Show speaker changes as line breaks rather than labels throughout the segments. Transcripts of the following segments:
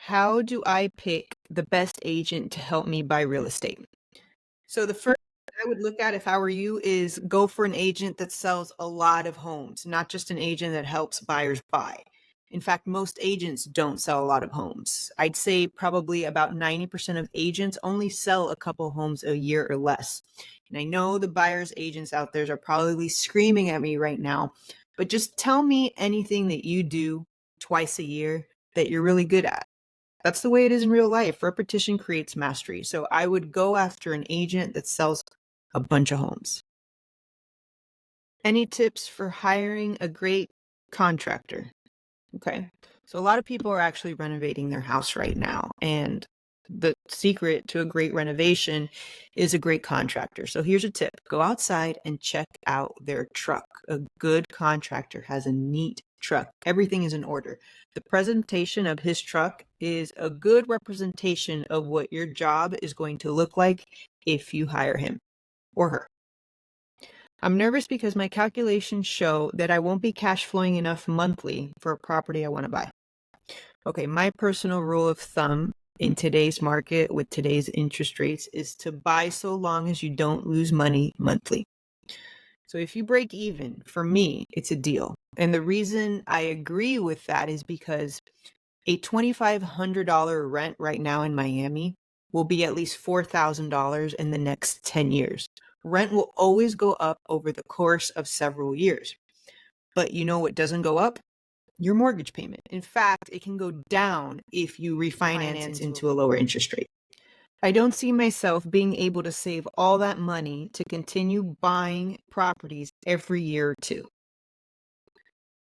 How do I pick the best agent to help me buy real estate? So the first thing I would look at if I were you is go for an agent that sells a lot of homes, not just an agent that helps buyers buy. In fact, most agents don't sell a lot of homes. I'd say probably about 90% of agents only sell a couple homes a year or less. And I know the buyers agents out there are probably screaming at me right now, but just tell me anything that you do twice a year that you're really good at. That's the way it is in real life. Repetition creates mastery. So I would go after an agent that sells a bunch of homes. Any tips for hiring a great contractor? Okay. So a lot of people are actually renovating their house right now. And the secret to a great renovation is a great contractor. So here's a tip. Go outside and check out their truck. A good contractor has a neat truck. Everything is in order. The presentation of his truck is a good representation of what your job is going to look like if you hire him or her. I'm nervous because my calculations show that I won't be cash flowing enough monthly for a property I want to buy. Okay, my personal rule of thumb in today's market with today's interest rates is to buy so long as you don't lose money monthly. So if you break even, for me, it's a deal. And the reason I agree with that is because a $2,500 rent right now in Miami will be at least $4,000 in the next 10 years. Rent will always go up over the course of several years. But you know what doesn't go up? Your mortgage payment. In fact, it can go down if you refinance into a lower interest rate. I don't see myself being able to save all that money to continue buying properties every year or two.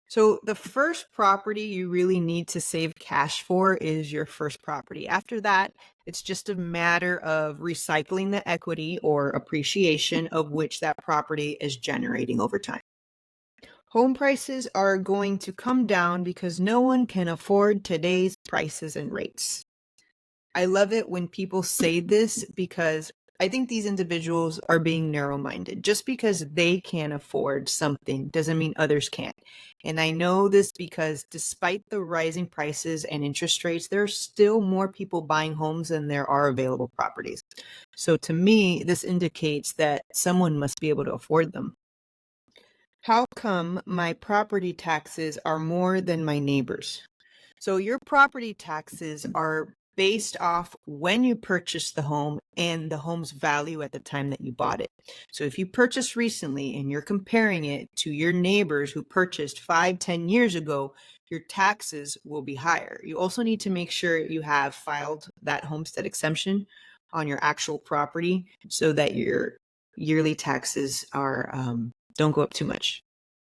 So the first property you really need to save cash for is your first property. After that, it's just a matter of recycling the equity or appreciation of which that property is generating over time. Home prices are going to come down because no one can afford today's prices and rates. I love it when people say this because I think these individuals are being narrow-minded. Just because they can't afford something doesn't mean others can't. And I know this because despite the rising prices and interest rates, there are still more people buying homes than there are available properties. So to me, this indicates that someone must be able to afford them. How come my property taxes are more than my neighbors? So your property taxes are based off when you purchased the home and the home's value at the time that you bought it. So if you purchased recently and you're comparing it to your neighbors who purchased 5, 10 years ago, your taxes will be higher. You also need to make sure you have filed that homestead exemption on your actual property so that your yearly taxes are don't go up too much.